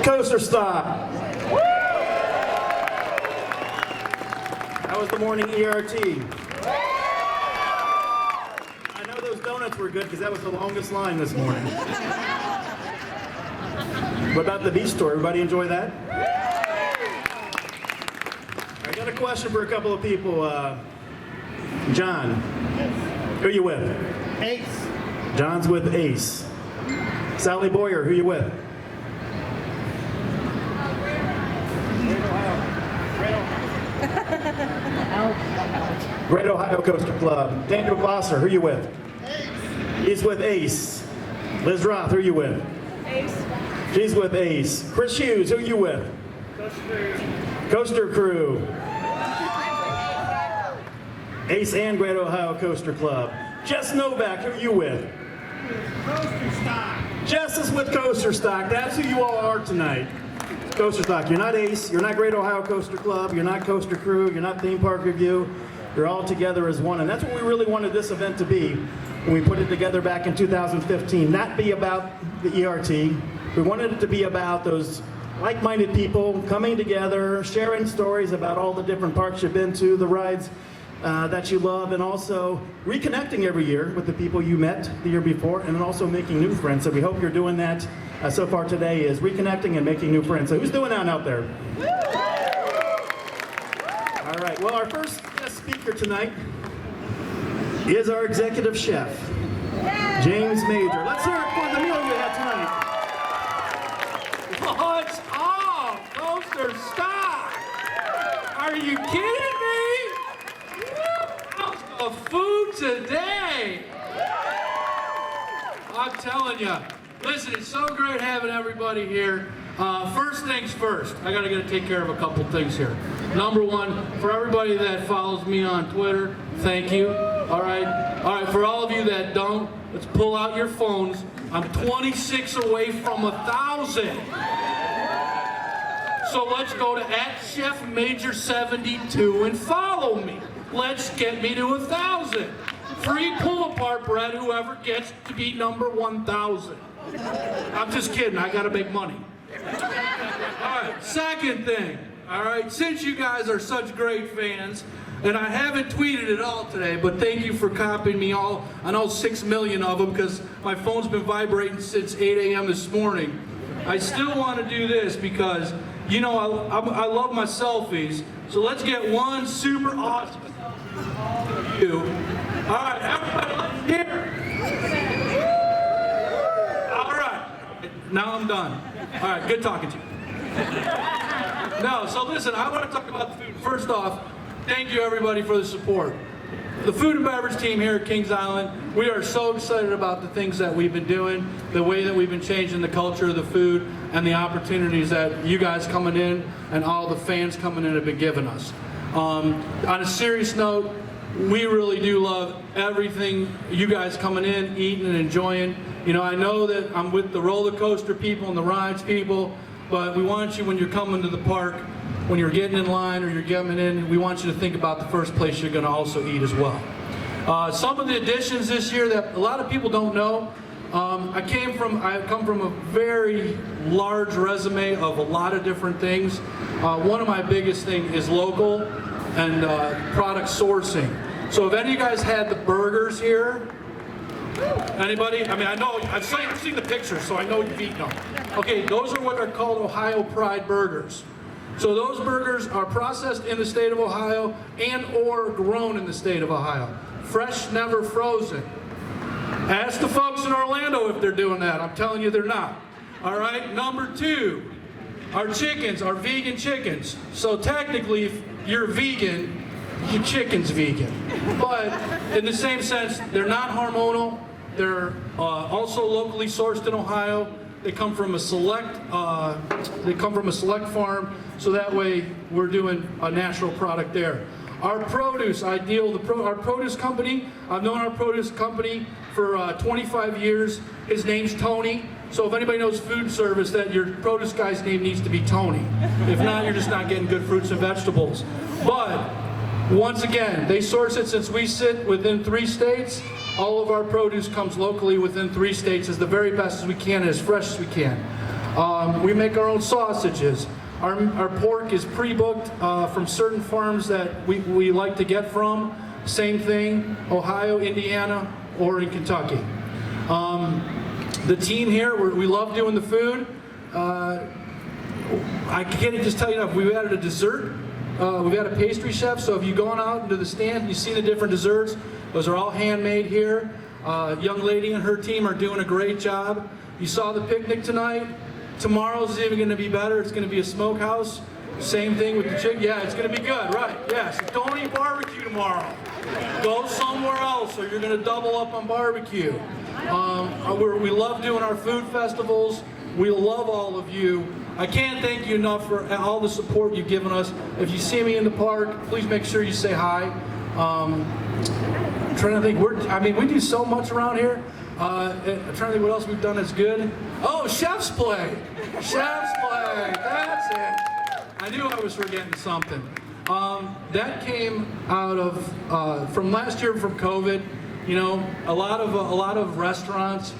Coasterstock. How was the morning ERT? I know those donuts were good because that was the longest line this morning. What about the beach store? Everybody enjoy that? I got a question for a couple of people. John, who are you with? Ace. John's with Ace. Sally Boyer, who are you with? Great Ohio Coaster Club. Daniel Glosser, who are you with? Ace. He's with Ace. Liz Roth, who are you with? Ace. She's with Ace. Chris Hughes, who are you with? Coaster Crew. Ace and Great Ohio Coaster Club. Jess Novak, who are you with? Coasterstock. Jess is with Coasterstock. That's who you all are tonight. Coasterstock. You're not Ace. You're not Great Ohio Coaster Club. You're not Coaster Crew. You're not Theme Park Review. You're all together as one. And that's what we really wanted this event to be when we put it together back in 2015. Not be about the ERT. We wanted it to be about those like-minded people coming together, sharing stories about all the different parks you've been to, the rides that you love, and also reconnecting every year with the people you met the year before, and then also making new friends. So we hope you're doing that so far today, is reconnecting and making new friends. So who's doing that out there? All right, well, our first guest speaker tonight is our executive chef, James Major. Let's hear it for the meal you had tonight. What's up, Coasterstock? Are you kidding me? How's the food today? I'm telling you. Listen, it's so great having everybody here. First things first, I gotta take care of a couple things here. Number one, for everybody that follows me on Twitter, thank you. All right. For all of you that don't, let's pull out your phones. I'm 26 away from 1,000. So let's go to @ChefMajor72 and follow me. Let's get me to 1,000. Free pull-apart bread, whoever gets to be number 1,000. I'm just kidding, I gotta make money. All right, second thing, all right, since you guys are such great fans, and I haven't tweeted it all today, but thank you for copying me all, I know 6 million of them because my phone's been vibrating since 8 a.m. this morning. I still want to do this because, you know, I love my selfies, so let's get one super awesome selfie of you. All right, everybody, let's hear it. All right, now I'm done. All right, good talking to you. No, so listen, I want to talk about the food. First off, thank you everybody for the support. The food and beverage team here at Kings Island, we are so excited about the things that we've been doing, the way that we've been changing the culture of the food, and the opportunities that you guys coming in and all the fans coming in have been giving us. On a serious note, we really do love everything you guys coming in, eating and enjoying. You know, I know that I'm with the roller coaster people and the rides people, but we want you when you're coming to the park, when you're getting in line or you're getting in, we want you to think about the first place you're going to also eat as well. Some of the additions this year that a lot of people don't know, I come from a very large resume of a lot of different things. One of my biggest things is local and product sourcing. So have any of you guys had the burgers here? Anybody? I mean, I know, I've seen the pictures, so I know you've eaten them. Okay, those are what are called Ohio Pride burgers. So those burgers are processed in the state of Ohio and or grown in the state of Ohio. Fresh, never frozen. Ask the folks in Orlando if they're doing that. I'm telling you they're not. All right, number two, our chickens are vegan chickens. So technically, if you're vegan, your chicken's vegan. But in the same sense, they're not hormonal. They're also locally sourced in Ohio. They come from a select farm, so that way we're doing a natural product there. Our produce, our produce company, I've known our produce company for 25 years. His name's Tony. So if anybody knows food service, that your produce guy's name needs to be Tony. If not, you're just not getting good fruits and vegetables. But once again, they source it since we sit within 3 states. All of our produce comes locally within 3 states as the very best as we can and as fresh as we can. We make our own sausages. Our pork is pre-booked from certain farms that we like to get from. Same thing, Ohio, Indiana, or in Kentucky. The team here, we love doing the food. I can't just tell you enough. We've added a dessert. We've got a pastry chef, so if you've gone out into the stand, you see the different desserts. Those are all handmade here. Young lady and her team are doing a great job. You saw the picnic tonight. Tomorrow's even going to be better. It's going to be a smokehouse. Same thing with the chicken. Yeah, it's going to be good, right? Yes. Don't eat barbecue tomorrow. Go somewhere else, or you're going to double up on barbecue. We love doing our food festivals. We love all of you. I can't thank you enough for all the support you've given us. If you see me in the park, please make sure you say hi. I'm trying to think. We do so much around here. I'm trying to think what else we've done that's good. Oh, Chef's Play. Chef's Play. That's it. I knew I was forgetting something. That came out of from last year from COVID. You know, a lot of restaurants,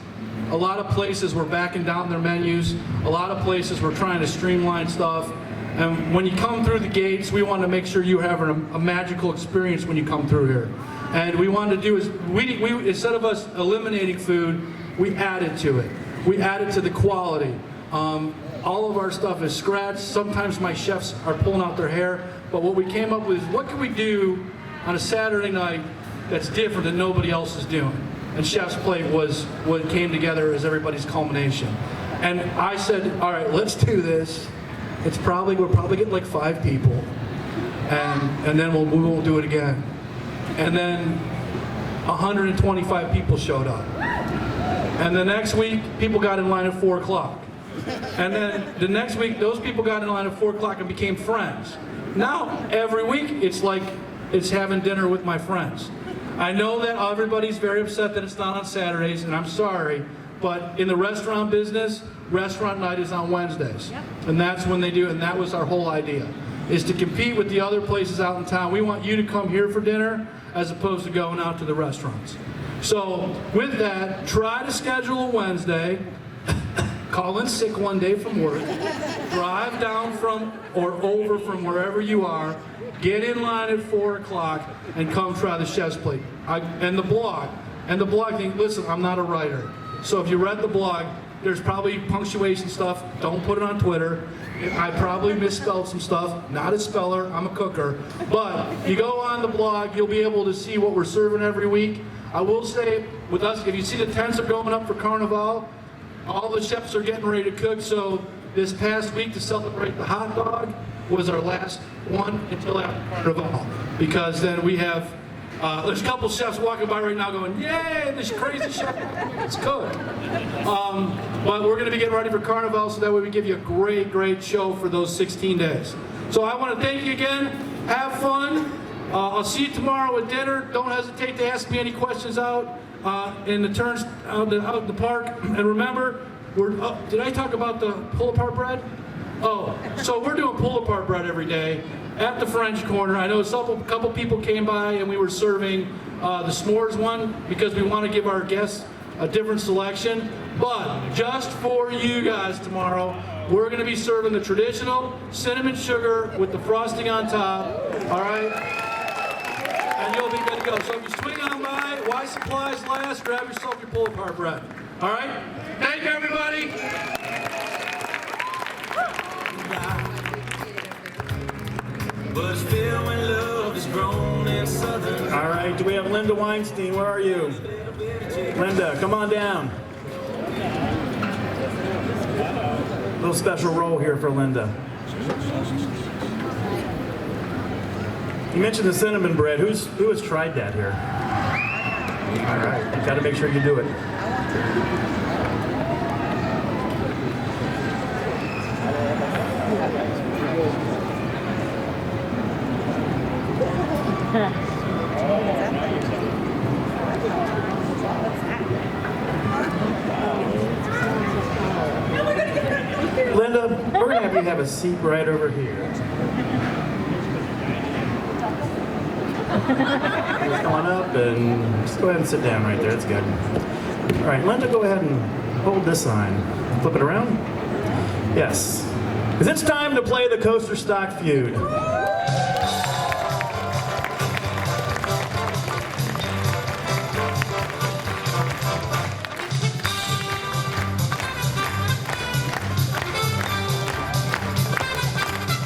a lot of places were backing down their menus. A lot of places were trying to streamline stuff. And when you come through the gates, we want to make sure you have a magical experience when you come through here. And we wanted to do is, we instead of us eliminating food, we added to it. We added to the quality. All of our stuff is scratched. Sometimes my chefs are pulling out their hair. But what we came up with is, what can we do on a Saturday night that's different than nobody else is doing? And Chef's Plate was what came together as everybody's culmination. And I said, all right, let's do this. We'll probably get like 5 people, and then we won't do it again. And then 125 people showed up. And the next week, people got in line at 4 o'clock. And then the next week, those people got in line at 4 o'clock and became friends. Now, every week, it's like it's having dinner with my friends. I know that everybody's very upset that it's not on Saturdays, and I'm sorry, but in the restaurant business, restaurant night is on Wednesdays. Yep. And that's when they do it, and that was our whole idea, is to compete with the other places out in town. We want you to come here for dinner as opposed to going out to the restaurants. So with that, try to schedule a Wednesday, call in sick one day from work, drive down from or over from wherever you are, get in line at 4 o'clock, and come try the Chef's Plate. And the blog thing, listen, I'm not a writer. So if you read the blog, there's probably punctuation stuff. Don't put it on Twitter. I probably misspelled some stuff. Not a speller, I'm a cooker. But you go on the blog, you'll be able to see what we're serving every week. I will say, with us, if you see the tents are going up for Carnival, all the chefs are getting ready to cook. So this past week, to celebrate the hot dog, was our last one until after Carnival. Because then we have, there's a couple chefs walking by right now going, yay, this crazy chef, let's cook. But we're going to be getting ready for Carnival, so that way we give you a great, great show for those 16 days. So I want to thank you again. Have fun. I'll see you tomorrow at dinner. Don't hesitate to ask me any questions out in the turns out the park. And remember, did I talk about the pull-apart bread? Oh, so we're doing pull-apart bread every day at the French Corner. I know a couple people came by and we were serving the s'mores one because we want to give our guests a different selection. But just for you guys tomorrow, we're going to be serving the traditional cinnamon sugar with the frosting on top. All right? And you'll be good to go. So if you swing on by, while supplies last, grab yourself your pull-apart bread. All right? Thank you, everybody. But still when love is grown in southern. All right, do we have Linda Weinstein? Where are you? Linda, come on down. Little special role here for Linda. You mentioned the cinnamon bread. Who has tried that here? All right, you got to make sure you do it. Linda, we're going to have you have a seat right over here. Just come on up and just go ahead and sit down right there. That's good. All right, Linda, go ahead and hold this sign. Flip it around. Yes. Because it's time to play the Coasterstock Feud.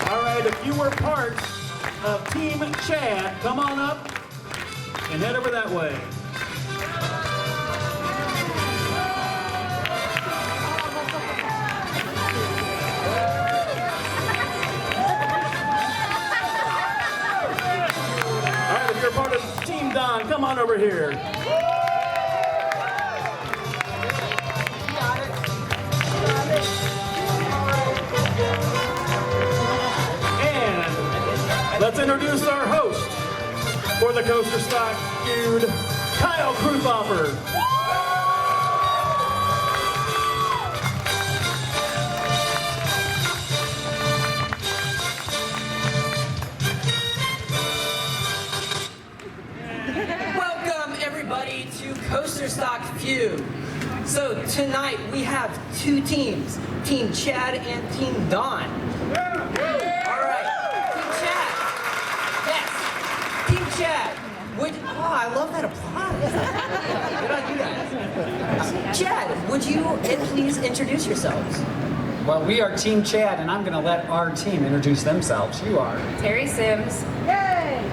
All right, if you were part of Team Chad, come on up and head over that way. If you're part of Team Don, come on over here. And let's introduce our host for the Coasterstock Feud, Kyle Kruthoffer. Coasterstock Feud. So tonight we have two teams, Team Chad and Team Don. All right, Team Chad. Yes, Team Chad. I love that applause. Good on you guys. Chad, would you please introduce yourselves? Well, we are Team Chad, and I'm going to let our team introduce themselves. You are Terry Sims.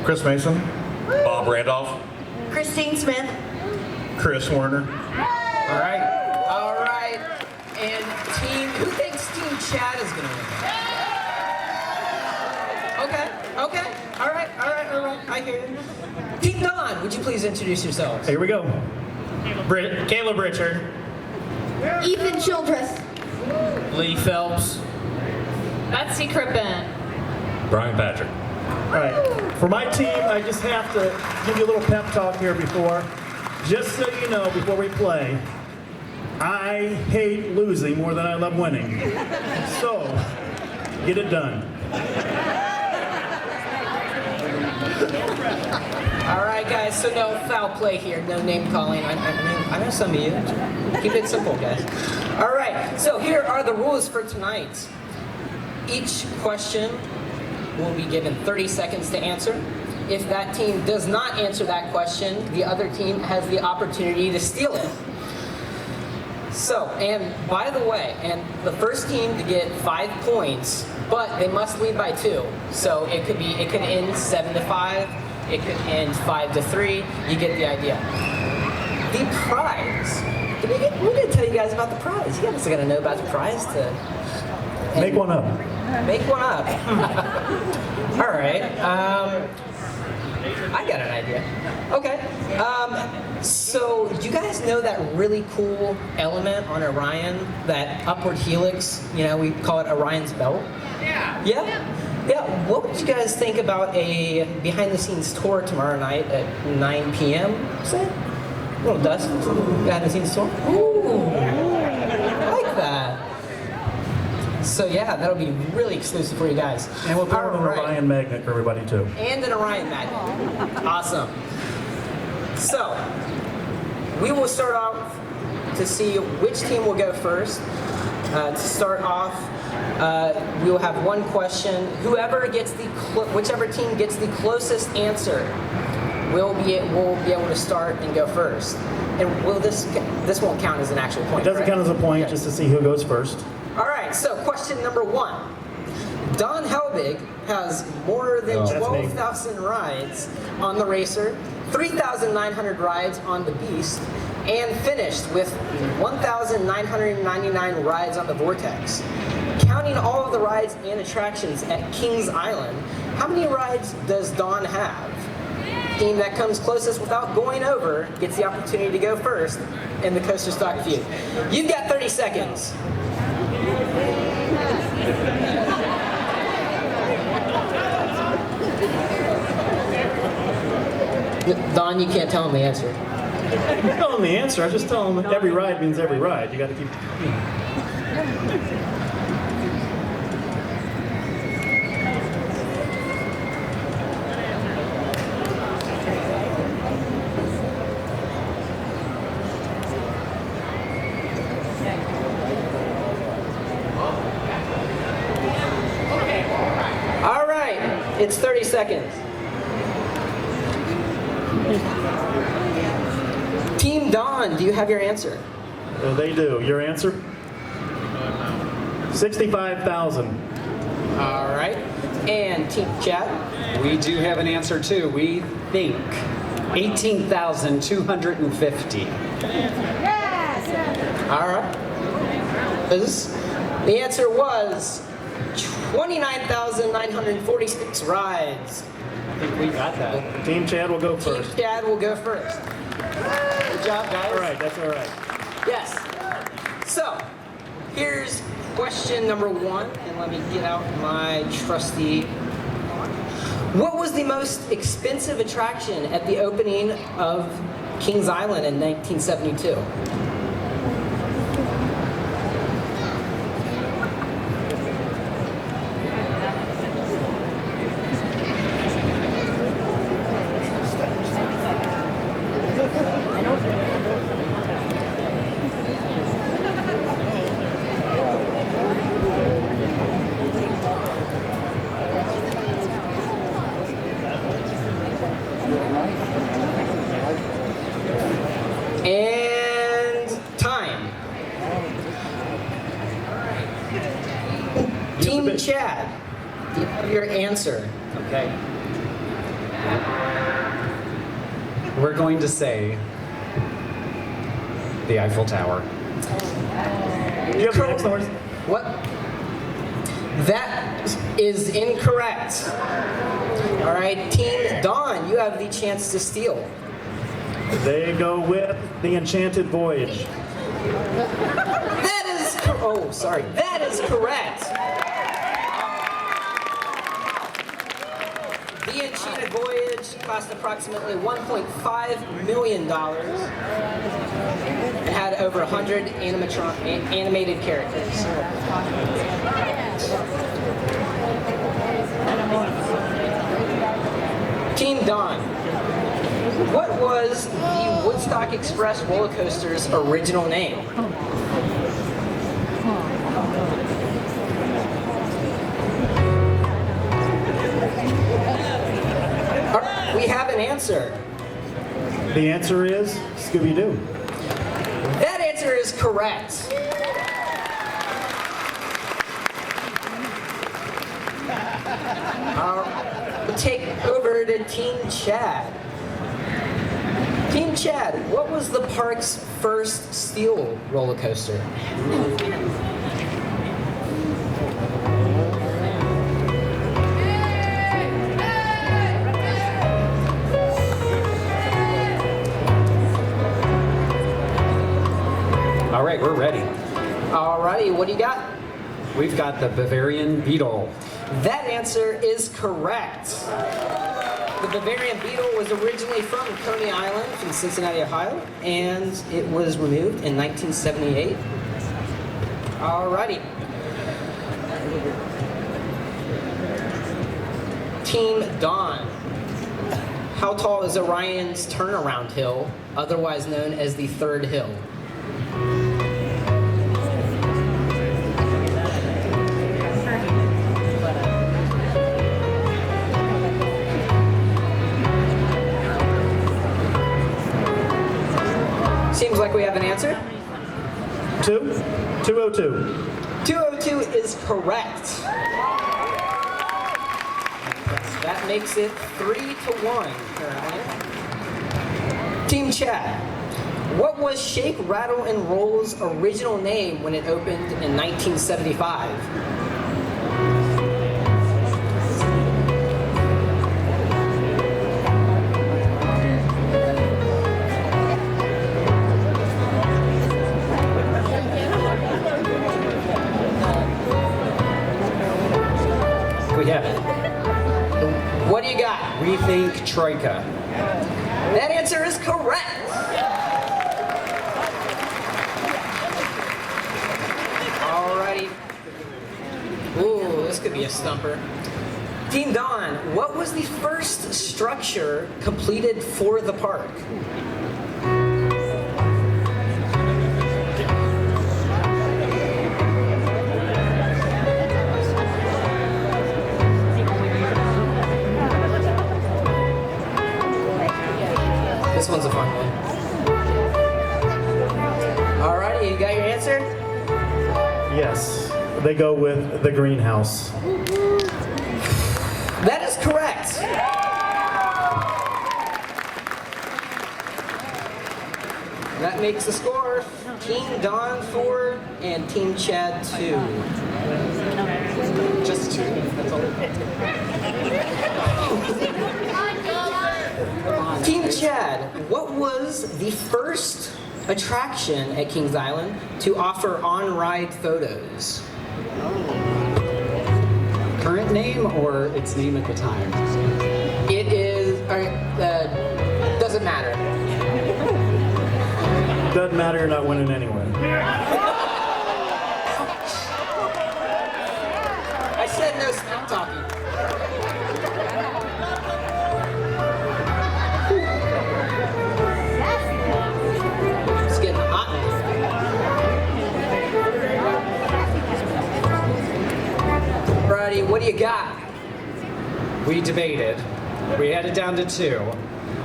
Chris Mason. Bob Randolph. Christine Smith. Chris Warner. All right. And who thinks Team Chad is going to win? Okay. All right. I hear you. Team Don, would you please introduce yourselves? Here we go. Caleb Richard. Ethan Childress. Lee Phelps. Betsy Crippen. Brian Patrick. All right. For my team, I just have to give you a little pep talk here before. Just so you know, before we play, I hate losing more than I love winning. So, get it done. All right, guys, so no foul play here, no name calling. I know some of you. Keep it simple, guys. All right, so here are the rules for tonight. Each question will be given 30 seconds to answer. If that team does not answer that question, the other team has the opportunity to steal it. So, and by the way, and the first team to get 5 points, but they must lead by 2. So it could end 7-5, it could end 5-3. You get the idea. The prize. We didn't tell you guys about the prize. You guys gotta know about the prize to Make one up. Make one up. All right. I got an idea. Okay. So you guys know that really cool element on Orion, that upward helix? You know, we call it Orion's belt. Yeah. What would you guys think about a behind-the-scenes tour tomorrow night at 9 p.m.? Say, a little dust. Behind-the-scenes tour. Ooh, I like that. So yeah, that'll be really exclusive for you guys. And we'll put an All right. Orion magnet for everybody too. And an Orion magnet. Awesome. So, we will start off to see which team will go first. To start off, we will have one question. Whichever team gets the closest answer will be able to start and go first. And this won't count as an actual point. It doesn't right? count as a point, Okay. just to see who goes first. All right, so question number 1. Don Helbig has more than That's me. 12,000 rides on the Racer, 3,900 rides on the Beast, and finished with 1,999 rides on the Vortex. Counting all of the rides and attractions at Kings Island, how many rides does Don have? Team that comes closest without going over gets the opportunity to go first in the Coasterstock Feud. You've got 30 seconds. Don, you can't tell him the answer. I'm telling the answer. I just tell them every ride means every ride. You got to keep. It's 30 seconds. Team Dawn, do you have your answer? They do. Your answer? 65,000. All right. And Team Chad? We do have an answer too. We think 18,250. All right. The answer was 29,946 rides. I think we got that. Team Chad will go Team first. Chad will go first. Good job, guys. All right, that's all right. Yes. So, here's question number 1, and let me get out my trusty. What was the most expensive attraction at the opening of Kings Island in 1972? And time. Team Chad, do you have your answer? Okay. We're going to say the Eiffel Tower. Do you have the next numbers? What? That is incorrect. All right, Team Dawn, you have the chance to steal. They go with the Enchanted Voyage. That is, that is correct. The Enchanted Voyage cost approximately $1.5 million. It had over 100 animated characters. Team Dawn, what was the Woodstock Express roller coaster's original name? We have an answer. The answer is Scooby-Doo. That answer is correct. We'll take over to Team Chad. Team Chad, what was the park's first steel roller coaster? All right, we're ready. Alrighty, what do you got? We've got the Bavarian Beetle. That answer is correct. The Bavarian Beetle was originally from Coney Island in Cincinnati, Ohio, and it was removed in 1978. Alrighty. Team Dawn. How tall is Orion's turnaround hill, otherwise known as the third hill? Seems like we have an answer. 202. 202 is correct. That makes it 3-1 currently. Team Chad, what was Shake, Rattle, and Roll's original name when it opened in 1975? We have it. What do you got? We think Troika. That answer is correct. Alrighty. Ooh, this could be a stumper. Team Dawn, what was the first structure completed for the park? This one's a fun one. Alrighty, you got your answer? Yes, they go with the greenhouse. That is correct. That makes the score Team Don 4 and Team Chad 2. Just 2. That's all. Team Chad, what was the first attraction at Kings Island to offer on-ride photos? Current name or its name at the time? It is, doesn't matter. Doesn't matter, you're not winning anyway. I said no smack talking. It's getting hot. Alrighty, what do you got? We debated. We had it down to 2,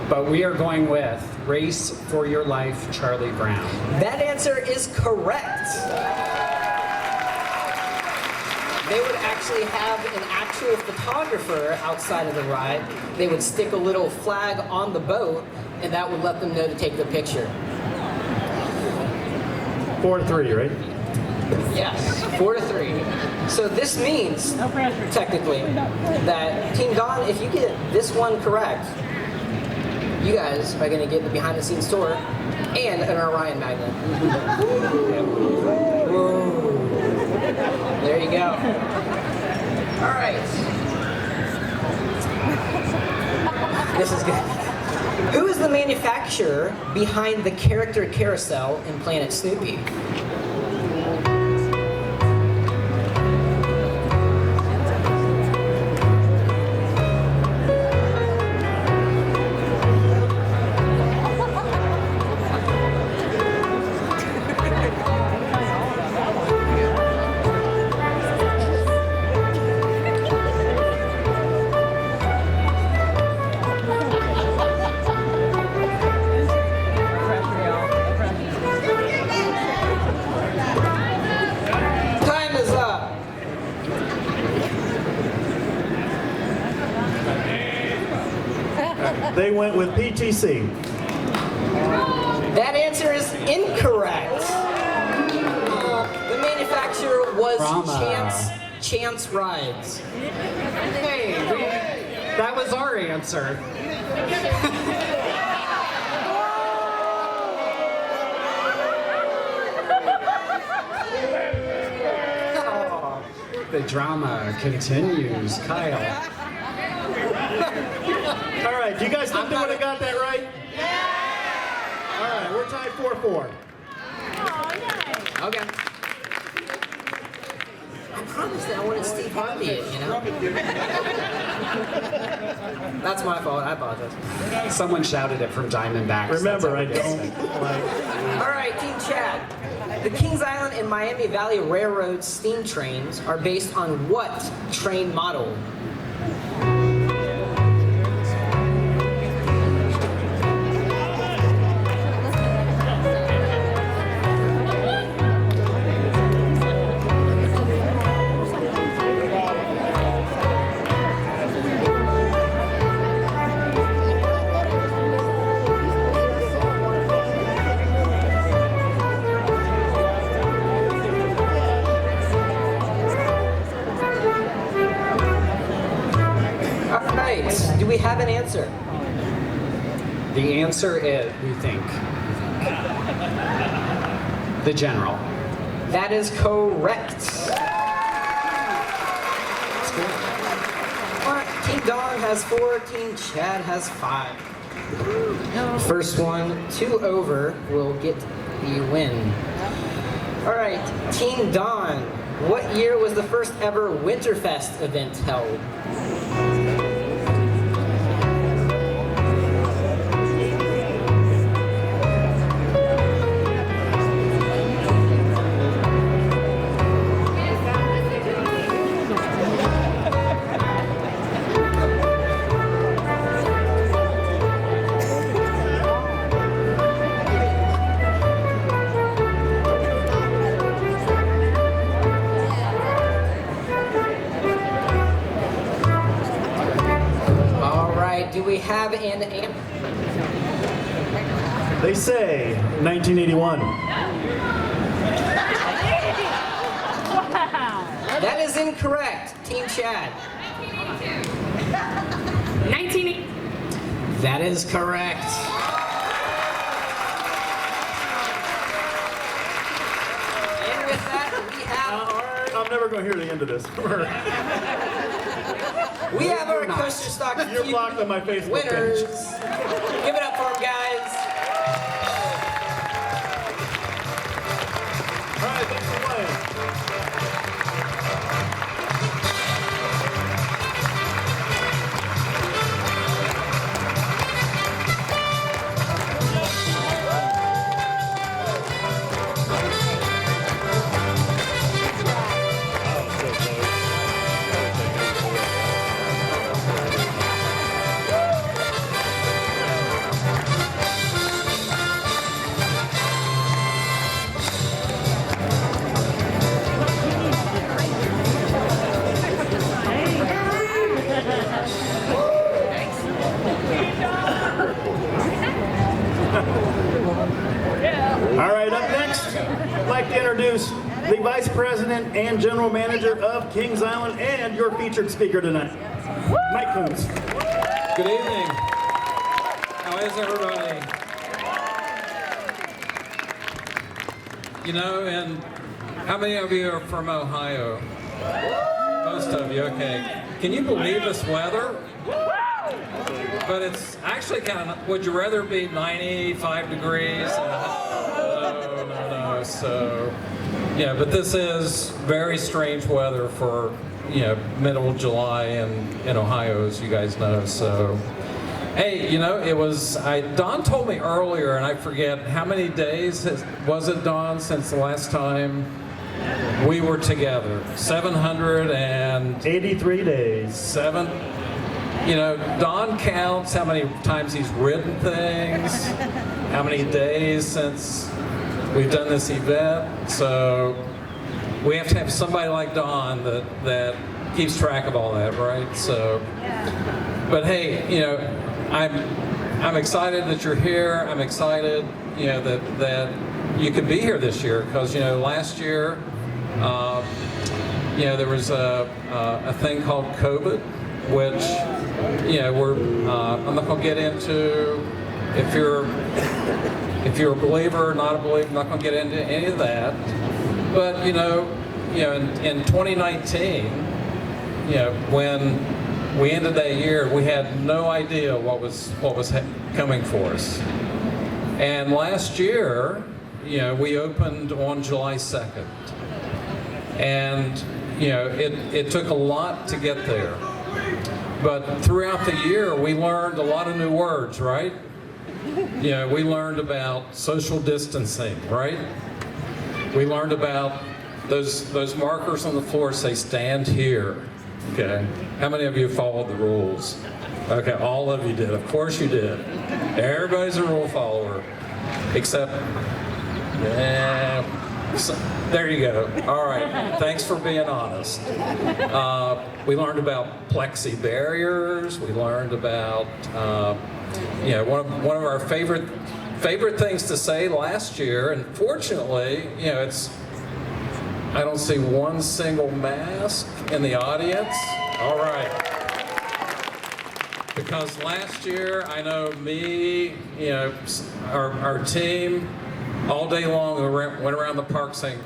but we are going with Race for Your Life, Charlie Brown. That answer is correct. They would actually have an actual photographer outside of the ride. They would stick a little flag on the boat, and that would let them know to take the picture. 4-3, right? Yes, 4-3. So this means, technically, that Team Don, if you get this one correct, you guys are going to get the behind-the-scenes tour and an Orion magnet. Whoa. There you go. All right. This is good. Who is the manufacturer behind the character carousel in Planet Snoopy? Time is up. They went with PTC. That answer is incorrect. The manufacturer was Drama. Chance Rides. Hey, that was our answer. The drama continues, Kyle. All right, do you guys think they would have got that right? Yeah! All right, we're tied 4-4. Okay. I promised that I wanted Steve Harvey it, you know? That's my fault, I apologize. Someone shouted it from Diamondbacks. Remember, I That's how it don't is. like... All right, Team Chad. The Kings Island and Miami Valley Railroad steam trains are based on what train model? Do we have an answer? The answer is, we think, the General. That is correct. All right, Team Don has 4, Team Chad has 5. First one, 2 over, will get the win. All right, Team Don, what year was the first ever Winterfest event held? right, do we have an answer? They say 1981. That is incorrect. Team Chad. 1980. That is correct. And with that, we have I'm never going to hear the end of this. we have our Coasterstock You're Feud blocked on my Facebook winners. page. Give it up for them, guys. All right, thanks for playing. All right, up next, I'd like to introduce the Vice President and General Manager of Kings Island and your featured speaker tonight, Mike Koontz. Good evening. How is everybody? You know, and how many of you are from Ohio? Most of you, okay. Can you believe this weather? But it's actually kind of, would you rather be 95 degrees? No. So, yeah, but this is very strange weather for, middle of July in Ohio, as you guys know. So, hey, it was, Don told me earlier, and I forget, how many days was it, Don, since the last time we were together? 83 days. Don counts how many times he's ridden things, how many days since we've done this event. So we have to have somebody like Don that keeps track of all that, right? So, but hey, I'm excited that you're here. I'm excited, that you could be here this year because last year, there was a thing called COVID, which, I'm not going to get into if you're a believer or not a believer. I'm not going to get into any of that. But in 2019, when we ended that year, we had no idea what was coming for us. And last year, we opened on July 2nd, and it took a lot to get there. But throughout the year, we learned a lot of new words, right? We learned about social distancing, right? We learned about those markers on the floor say, stand here, okay? How many of you followed the rules? Okay, all of you did. Of course you did. Everybody's a rule follower, except, so, there you go. All right, thanks for being honest. We learned about plexi barriers. We learned about, one of our favorite things to say last year. And fortunately, I don't see one single mask in the audience. All right. Because last year, I know me, our team, all day long, we went around the park saying,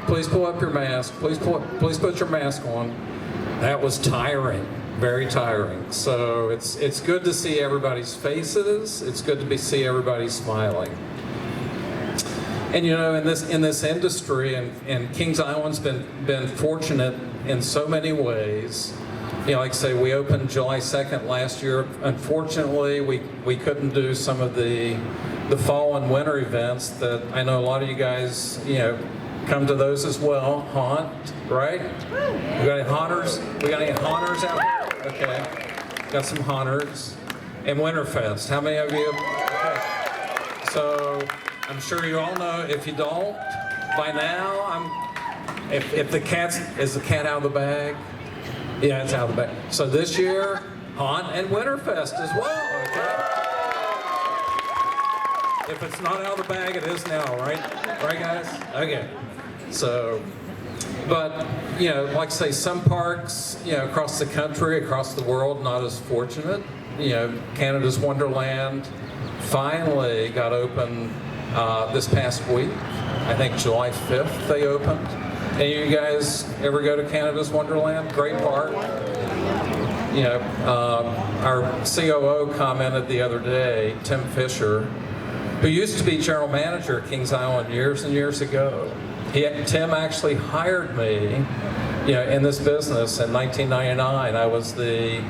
please pull up your mask, please put your mask on. That was tiring, very tiring. So it's good to see everybody's faces. It's good to see everybody smiling. And in this industry, and Kings Island's been fortunate in so many ways. Like I say, we opened July 2nd last year. Unfortunately, we couldn't do some of the fall and winter events that I know a lot of you guys, come to those as well. Haunt, right? We got any haunters? We got any haunters out here? Okay. Got some haunters. And Winterfest. How many of you? Okay. So I'm sure you all know. If you don't, by now, is the cat out of the bag? Yeah, it's out of the bag. So this year, Hunt and Winterfest as well, okay? If it's not out of the bag, it is now, right? Right, guys? Okay. So, but, you know, like I say, some parks, you know, across the country, across the world, not as fortunate. You know, Canada's Wonderland finally got open this past week. I think July 5th they opened. And you guys ever go to Canada's Wonderland? Great park. You know, our COO commented the other day, Tim Fisher, who used to be general manager at Kings Island years and years ago. Tim actually hired me, you know, in this business in 1999. I was the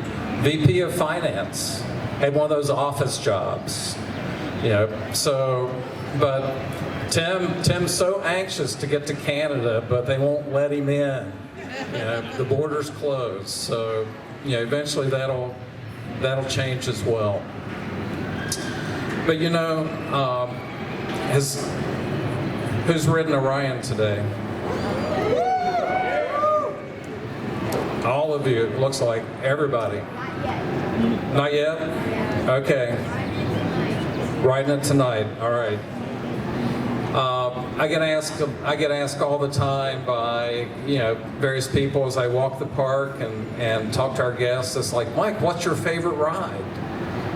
VP of Finance, had one of those office jobs, you know. So, but Tim's so anxious to get to Canada, but they won't let him in. You know, the border's closed. So, you know, eventually that'll change as well. But you know, who's ridden Orion today? All of you, it looks like everybody. Not yet? Okay. Riding it tonight, all right. I get asked all the time by, you know, various people as I walk the park and talk to our guests. It's like, Mike, what's your favorite ride?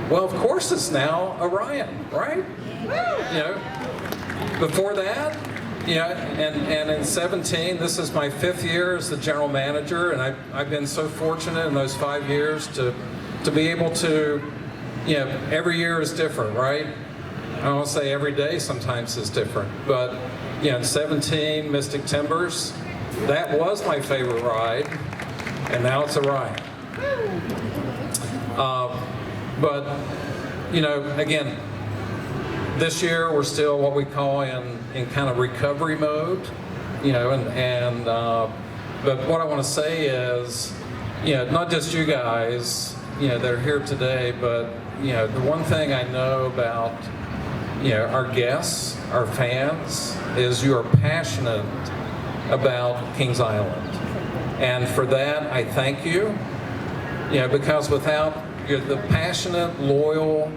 Well, of course it's now Orion, right? You know, before that, you know, and in 17, this is my 5th year as the general manager, and I've been so fortunate in those 5 years to be able to, you know, every year is different, right? I don't want to say every day sometimes is different, but, you know, in 17, Mystic Timbers, that was my favorite ride, and now it's Orion. But, you know, again, this year we're still what we call in kind of recovery mode, you know, but what I want to say is, you know, not just you guys, you know, that are here today, but, you know, the one thing I know about, you know, our guests, our fans, is you are passionate about Kings Island. And for that, I thank you, you know, because without the passionate, loyal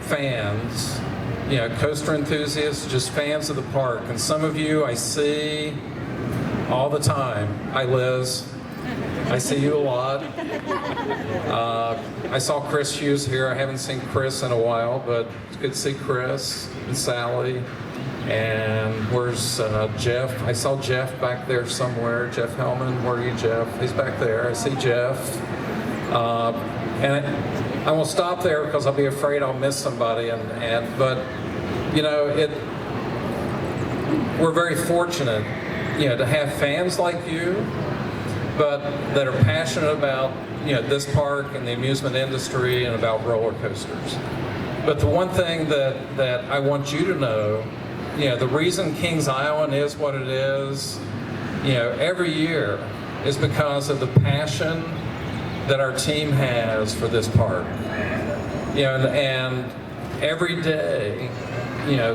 fans, you know, coaster enthusiasts, just fans of the park, and some of you I see all the time. Hi, Liz. I see you a lot. I saw Chris Hughes here. I haven't seen Chris in a while, but it's good to see Chris and Sally. And where's Jeff? I saw Jeff back there somewhere. Jeff Hellman, where are you, Jeff? He's back there. I see Jeff. And I won't stop there because I'll be afraid I'll miss somebody. But you know, we're very fortunate, you know, to have fans like you, but that are passionate about, you know, this park and the amusement industry and about roller coasters. But the one thing that I want you to know, you know, the reason Kings Island is what it is, you know, every year is because of the passion that our team has for this park. You know, and every day, you know,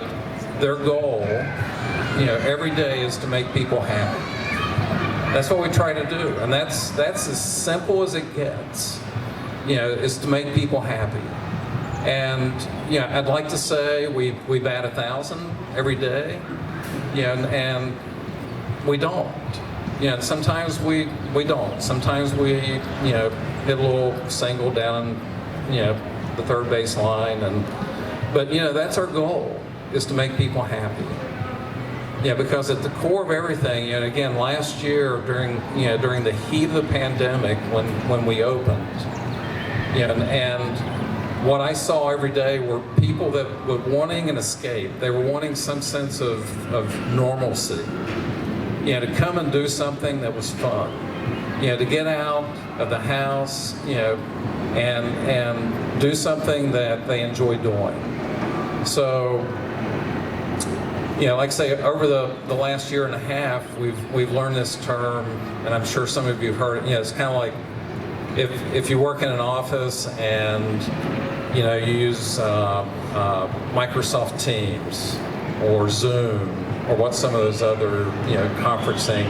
their goal, you know, every day is to make people happy. That's what we try to do, and that's as simple as it gets, you know, is to make people happy. And, you know, I'd like to say we bat 1,000 every day, you know, and we don't. You know, sometimes we don't. Sometimes we, you know, hit a little single down, you know, the third base line, but you know, that's our goal, is to make people happy. Yeah, because at the core of everything, and again, last year during the heat of the pandemic, when we opened, you know, and what I saw every day were people that were wanting an escape. They were wanting some sense of normalcy. You know, to come and do something that was fun. You know, to get out of the house, you know, and do something that they enjoy doing. So, you know, like I say, over the last year and a half, we've learned this term, and I'm sure some of you have heard it. You know, it's kind of like if you work in an office and, you know, you use Microsoft Teams or Zoom or what some of those other, you know, conferencing,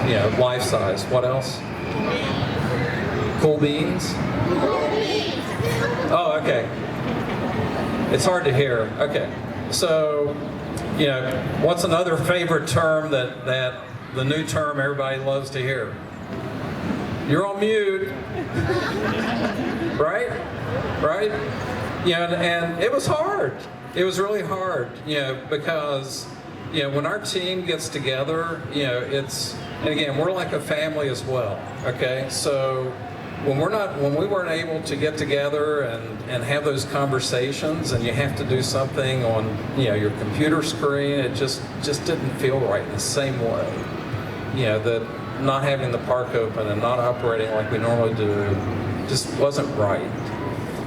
you know, life size. What else? Cool Beans? Okay. It's hard to hear. Okay. So, you know, what's another favorite term that the new term everybody loves to hear? You're on mute. Right? Right? You know, and it was hard. It was really hard, you know, because, you know, when our team gets together, you know, and again, we're like a family as well, okay? So when we weren't able to get together and have those conversations, and you have to do something on, you know, your computer screen, it just didn't feel right in the same way. You know, that not having the park open and not operating like we normally do just wasn't right.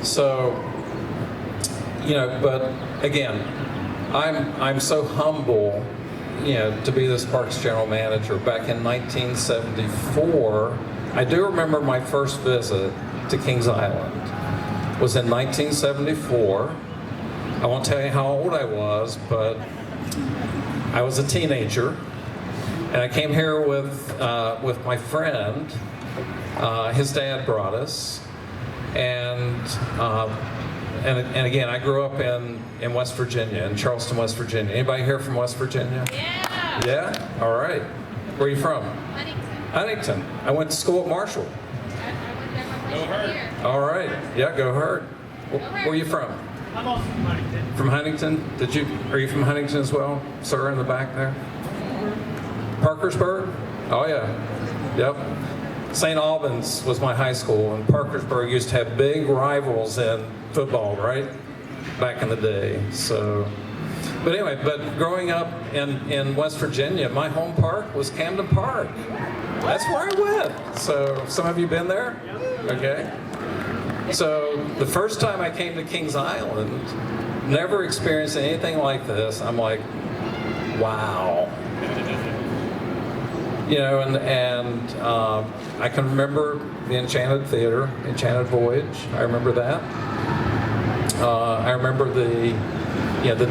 So, you know, but again, I'm so humble, you know, to be this parks general manager. Back in 1974, I do remember my first visit to Kings Island was in 1974. I won't tell you how old I was, but I was a teenager, and I came here with my friend. His dad brought us, and again, I grew up in West Virginia, in Charleston, West Virginia. Anybody here from West Virginia? Yeah. Yeah? All right. Where are you from? Huntington. I went to school at Marshall. Go Herd. All right. Yeah, go Herd. Where are you from? I'm also from Huntington. From Huntington? Are you from Huntington as well? Sir, in the back there? Parkersburg? Oh yeah. Yep. St. Albans was my high school, and Parkersburg used to have big rivals in football, right? Back in the day. So, but anyway, growing up in West Virginia, my home park was Camden Park. That's where I went. So, some of you been there? Okay. So, the first time I came to Kings Island, never experienced anything like this. I'm like, wow. You know, and I can remember the Enchanted Theater, Enchanted Voyage. I remember that. I remember the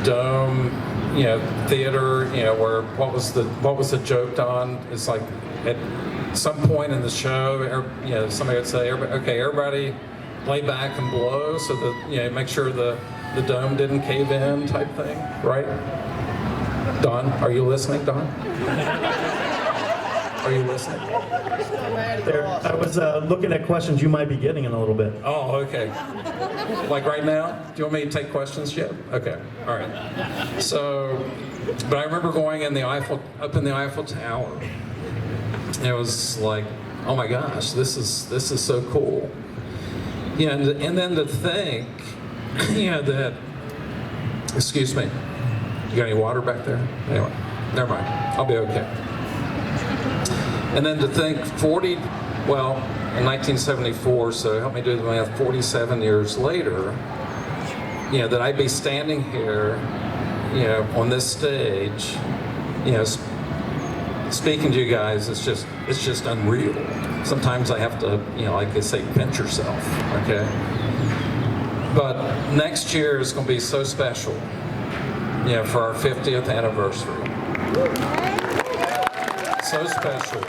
Dome, you know, theater, you know, where what was the joke on? It's like at some point in the show, you know, somebody would say, everybody lay back and blow so that, you know, make sure the dome didn't cave in type thing, right? Don, are you listening, Don? Are you listening? There, I was looking at questions you might be getting in a little bit. Oh, okay. Like right now? Do you want me to take questions yet? Okay, all right. So, but I remember going up in the Eiffel Tower. And it was like, oh my gosh, this is so cool. You know, and then to think, you know, that, excuse me, you got any water back there? Anyway, never mind, I'll be okay. And then to think in 1974, so help me do the math, 47 years later, you know, that I'd be standing here, you know, on this stage, you know, speaking to you guys, it's just unreal. Sometimes I have to, you know, like they say, pinch yourself, okay? But next year is going to be so special, you know, for our 50th anniversary. So special.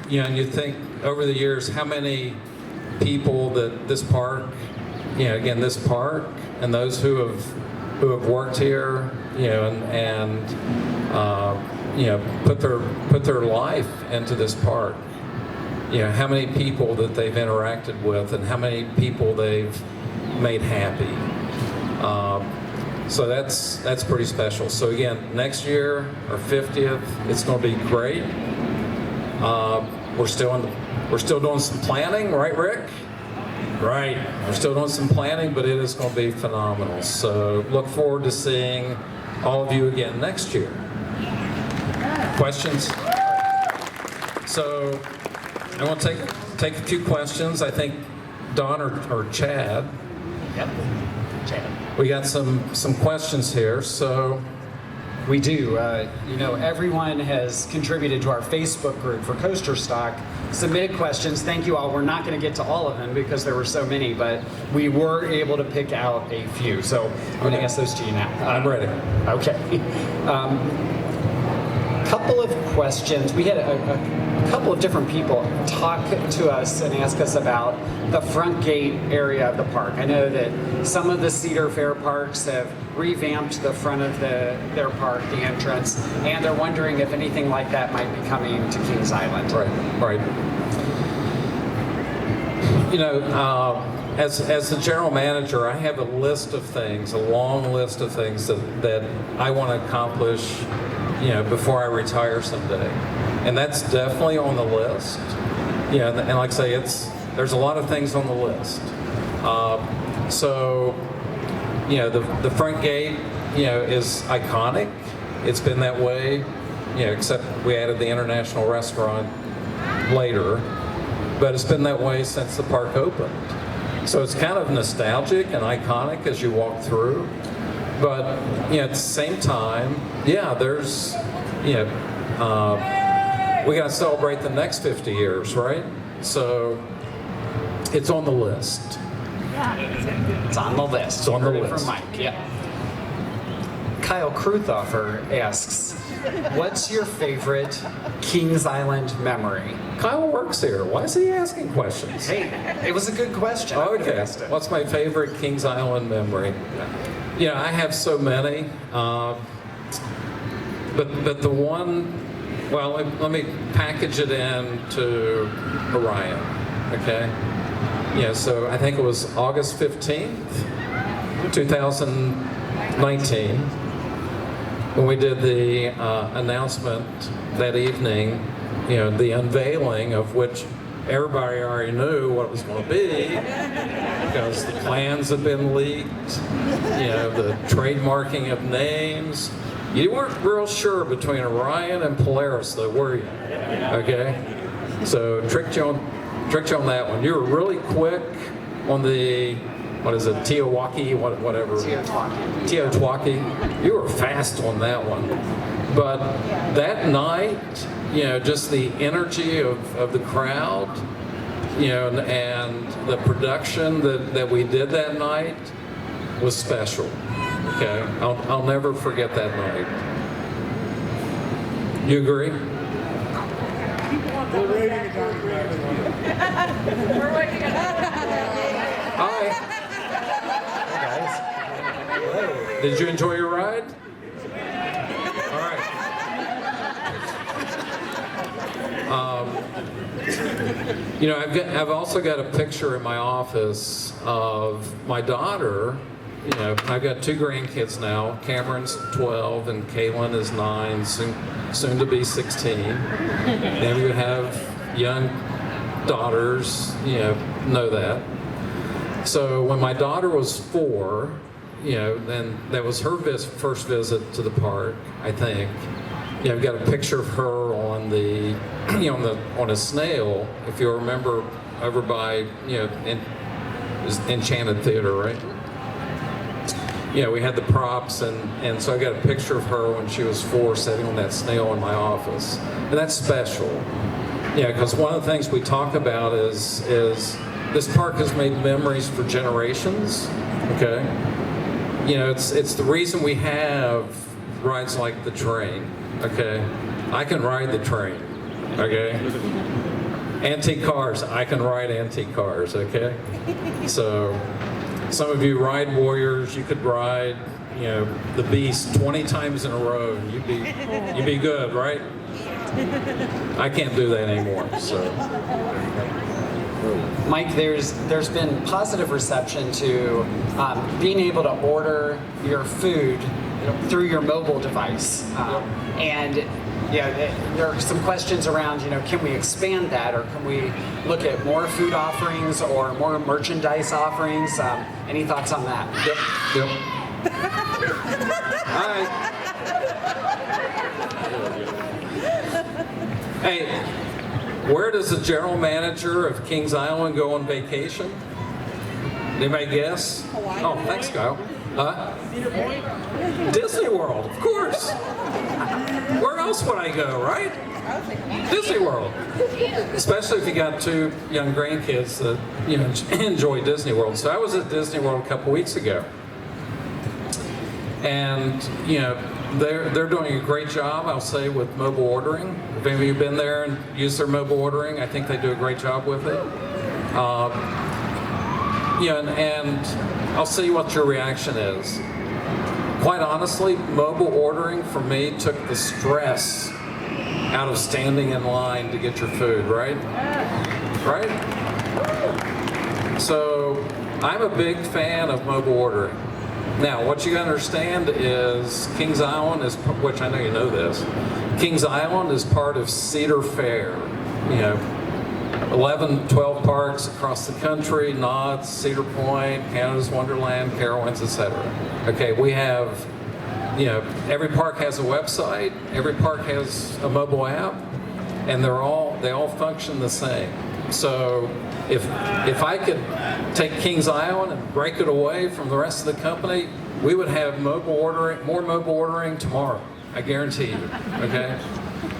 You know, and you think over the years how many people that this park, you know, again, this park, and those who have worked here, you know, and you know, put their life into this park. You know, how many people that they've interacted with, and how many people they've made happy. So that's pretty special. So again, next year, our 50th, it's going to be great. We're still doing some planning, right, Rick? Right. We're still doing some planning, but it is going to be phenomenal. So look forward to seeing all of you again next year. Questions? So I want to take a few questions. I think Don or Chad. Yep. Chad. We got some questions here. So. We do. You know, everyone has contributed to our Facebook group for Coasterstock, submitted questions. Thank you all. We're not going to get to all of them because there were so many, but we were able to pick out a few. So I'm going to ask those to you now. I'm ready. Okay. Couple of questions. We had a a couple of different people talk to us and ask us about the front gate area of the park. I know that some of the Cedar Fair parks have revamped the front of their park, the entrance, and they're wondering if anything like that might be coming to Kings Island. Right. You know, as the general manager, I have a list of things, a long list of things that I want to accomplish, you know, before I retire someday. And that's definitely on the list. You know, and like I say, there's a lot of things on the list. So, you know, the front gate, you know, is iconic. It's been that way, you know, except we added the international restaurant later. But it's been that way since the park opened. So it's kind of nostalgic and iconic as you walk through. But, you know, at the same time, yeah, there's, you know, we got to celebrate the next 50 years, right? So it's on the list. It's on the list. It's on the Heard it list. from Mike, yeah. Kyle Kruthoffer asks, what's your favorite Kings Island memory? Kyle works here. Why is he asking questions? Hey, it was a good question. I would've Okay. asked it. What's my favorite Kings Island memory? Yeah, I have so many. But the one, well, let me package it into Orion, okay? Yeah, so I think it was August 15th, 2019, when we did the announcement that evening, you know, the unveiling of which everybody already knew what it was going to be because the plans had been leaked, you know, the trademarking of names. You weren't real sure between Orion and Polaris, though, were you? Okay? So tricked you on that one. You were really quick on the, what is it, Teowaki, whatever. Teotwaki. You were fast on that one. But that night, you know, just the energy of the crowd, you know, and the production that we did that night was special. Okay, I'll never forget that night. You agree? Hi. Hey guys. Did you enjoy your ride? All right. You know, I've also got a picture in my office of my daughter. You know, I've got 2 grandkids now. Cameron's 12 and Kaylin is 9, soon to be 16. And you have young daughters, you know that. So when my daughter was 4, you know, then that was her first visit to the park, I think. You know, I've got a picture of her on the, you know, on a snail, if you remember, over by, you know, Enchanted Theater, right? You know, we had the props, and so I got a picture of her when she was 4 sitting on that snail in my office. And that's special. Yeah, because one of the things we talk about is this park has made memories for generations, okay? You know, it's the reason we have rides like the train, okay? I can ride the train, okay? Antique cars, I can ride antique cars, okay? So, some of you ride warriors, you could ride, you know, the beast 20 times in a row, and you'd be good, right? I can't do that anymore, so. Mike, there's been positive reception to being able to order your food through your mobile device, and yeah, there are some questions around, you know, can we expand that, or can we look at more food offerings or more merchandise offerings? Any thoughts on that? Yep. All right. Hey, where does the general manager of Kings Island go on vacation? Anybody guess? Oh, thanks, Kyle. Huh? Disney World, of course. Where else would I go, right? Disney World. Especially if you got 2 young grandkids that, you know, enjoy Disney World. So I was at Disney World a couple weeks ago. And, you know, they're doing a great job, I'll say, with mobile ordering. If any of you have been there and used their mobile ordering, I think they do a great job with it. And I'll see what your reaction is. Quite honestly, mobile ordering for me took the stress out of standing in line to get your food, right? Right? So I'm a big fan of mobile ordering. Now, what you gotta understand is Kings Island is, which I know you know this, Kings Island is part of Cedar Fair. 11, 12 parks across the country, Knott's, Cedar Point, Canada's Wonderland, Carowinds, etc. Okay, we have, every park has a website, every park has a mobile app, and they all function the same. So if I could take Kings Island and break it away from the rest of the company, we would have more mobile ordering tomorrow. I guarantee you. Okay.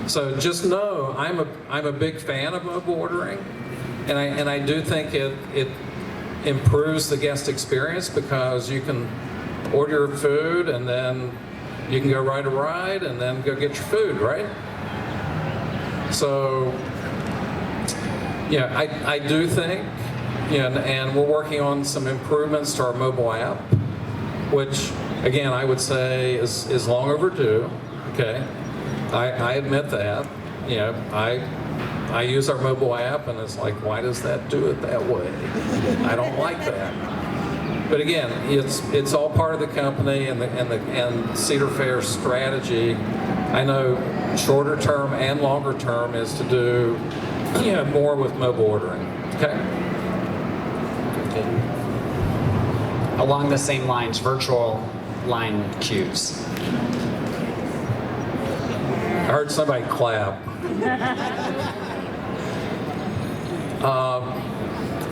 So just know I'm a big fan of mobile ordering, and I do think it improves the guest experience because you can order your food and then you can go ride a ride and then go get your food, right? So I do think, and we're working on some improvements to our mobile app, which again I would say is long overdue. Okay. I admit that. I use our mobile app, and it's like, why does that do it that way? I don't like that. But again, it's all part of the company and Cedar Fair's strategy. I know shorter term and longer term is to do more with mobile ordering. Okay. Along the same lines, virtual line queues. I heard somebody clap.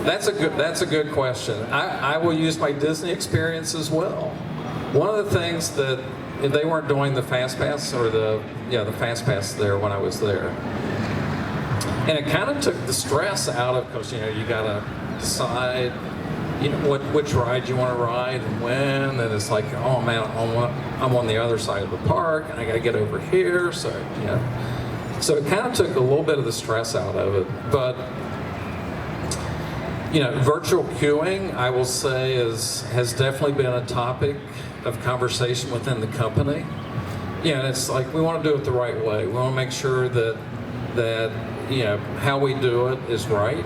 That's a good question. I will use my Disney experience as well. One of the things that they weren't doing the Fast Pass or the Fast Pass there when I was there, and it kind of took the stress out of, because you gotta decide which ride you want to ride and when, and it's like, oh man, I'm on the other side of the park and I got to get over here. So so it kind of took a little bit of the stress out of it. But virtual queuing, I will say, has definitely been a topic of conversation within the company. And it's like, we want to do it the right way. We want to make sure that how we do it is right.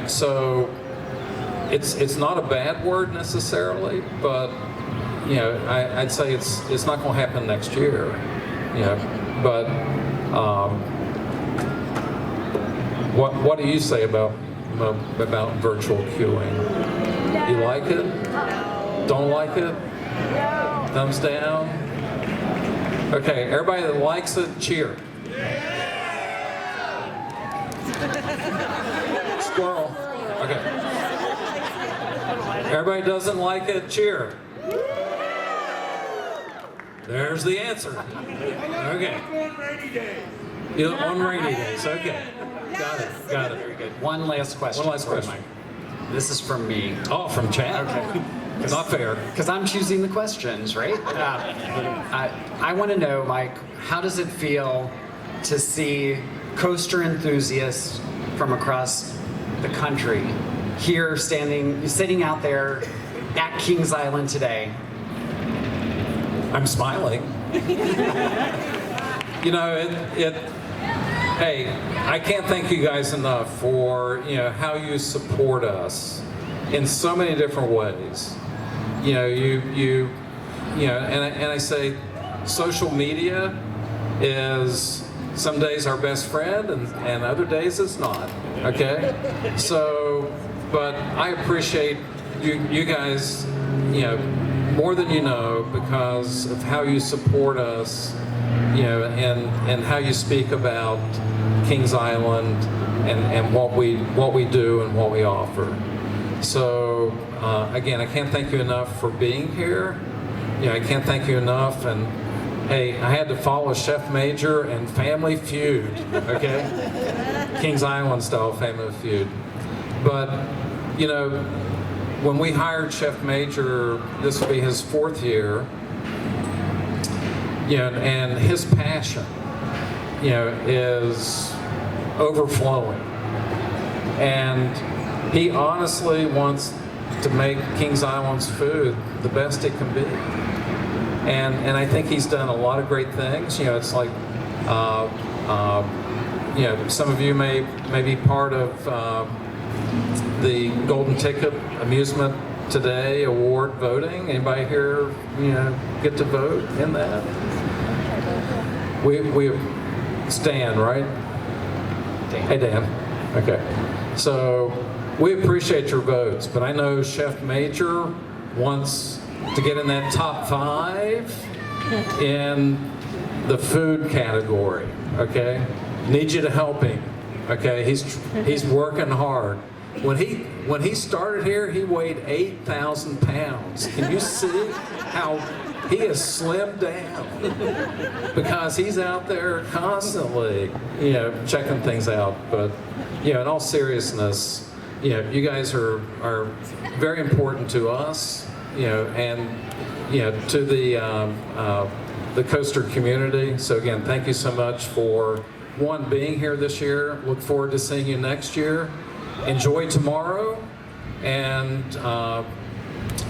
So it's not a bad word necessarily, but I'd say it's not going to happen next year. But what do you say about virtual queuing? You like it? Don't like it? Thumbs down? Okay, everybody that likes it, cheer. Squirrel. Okay. Everybody doesn't like it, cheer. There's the answer. Okay. On rainy days. Okay. Got it. Very good. One last question. This is from me. Oh, from Chad? Okay. Not fair. Because I'm choosing the questions, right? I want to know, Mike, how does it feel to see coaster enthusiasts from across the country here sitting out there at Kings Island today? I'm smiling. Hey, I can't thank you guys enough for how you support us in so many different ways. And I say social media is some days our best friend and other days it's not. Okay? So, but I appreciate you guys, more than you know, because of how you support us, and how you speak about Kings Island and what we do and what we offer. So again, I can't thank you enough for being here. I can't thank you enough. And hey, I had to follow Chef Major and Family Feud. Okay, Kings Island style Family Feud. But when we hired Chef Major, this will be his 4th year. you know, and his passion, you know, is overflowing. And he honestly wants to make Kings Island's food the best it can be. And I think he's done a lot of great things. You know, it's like, you know, some of you may be part of the Golden Ticket Amusement Today award voting. Anybody here, you know, get to vote in that? We Stan, right? Dan. Hey, Dan. Okay. So we appreciate your votes, but I know Chef Major wants to get in that top 5 in the food category. Okay. Need you to help him. Okay. He's working hard. When he started here, he weighed 8,000 pounds. Can you see how he has slimmed down? Because he's out there constantly, you know, checking things out. But, you know, in all seriousness, you know, you guys are very important to us, you know, and, you know, to the coaster community. So again, thank you so much for, one, being here this year. Look forward to seeing you next year. Enjoy tomorrow, and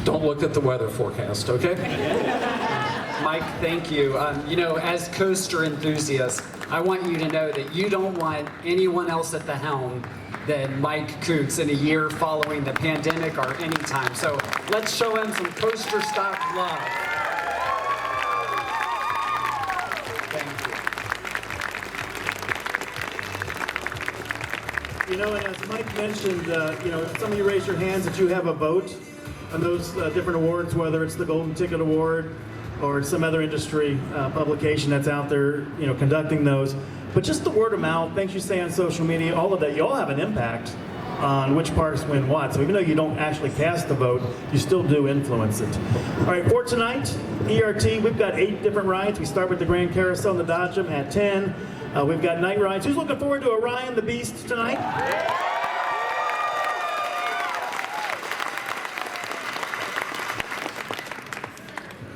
don't look at the weather forecast, okay? Mike, thank you. You know, as coaster enthusiasts, I want you to know that you don't want anyone else at the helm than Mike Koontz in a year following the pandemic or any time. So let's show him some Coasterstock love. Thank you. You know, and as Mike mentioned, you know, some of you raised your hands that you have a vote on those different awards, whether it's the Golden Ticket Award or some other industry publication that's out there, you know, conducting those. But just the word of mouth, things you say on social media, all of that, you all have an impact on which parks win what. So even though you don't actually cast the vote, you still do influence it. All right, for tonight, ERT, we've got 8 different rides. We start with the Grand Carousel and the Dodgem at 10. We've got night rides. Who's looking forward to Orion the Beast tonight?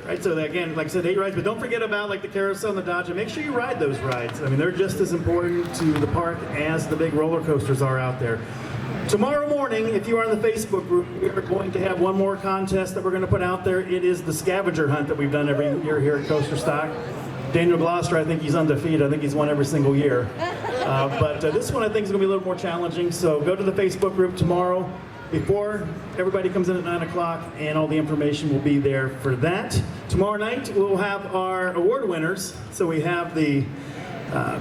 Right, so again, like I said, 8 rides, but don't forget about like the carousel and the Dodgem. Make sure you ride those rides. I mean, they're just as important to the park as the big roller coasters are out there. Tomorrow morning, if you are in the Facebook group, we are going to have one more contest that we're going to put out there. It is the Scavenger Hunt that we've done every year here at Coasterstock. Daniel Gloucester, I think he's undefeated. I think he's won every single year. But this one I think is going to be a little more challenging. So go to the Facebook group tomorrow before everybody comes in at 9 o'clock, and all the information will be there for that. Tomorrow night we'll have our award winners. So we have the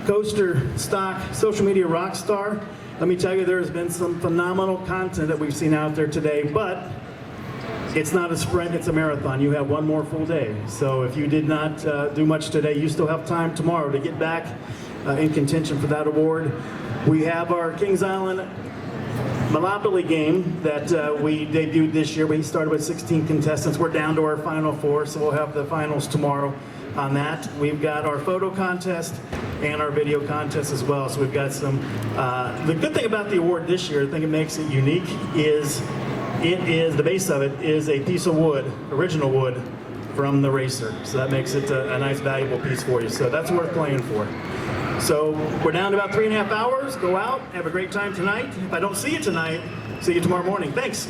Coasterstock Social Media Rockstar. Let me tell you, there has been some phenomenal content that we've seen out there today, but it's not a sprint, it's a marathon. You have one more full day. So if you did not do much today, you still have time tomorrow to get back in contention for that award. We have our Kings Island Monopoly game that we debuted this year. We started with 16 contestants. We're down to our final 4, so we'll have the finals tomorrow on that. We've got our photo contest and our video contest as well. So we've got some, the good thing about the award this year, I think it makes it unique, is the base of it is a piece of wood, original wood, from the racer. So that makes it a nice, valuable piece for you. So that's worth playing for. So we're down to about 3.5 hours. Go out, have a great time tonight. If I don't see you tonight, see you tomorrow morning. Thanks.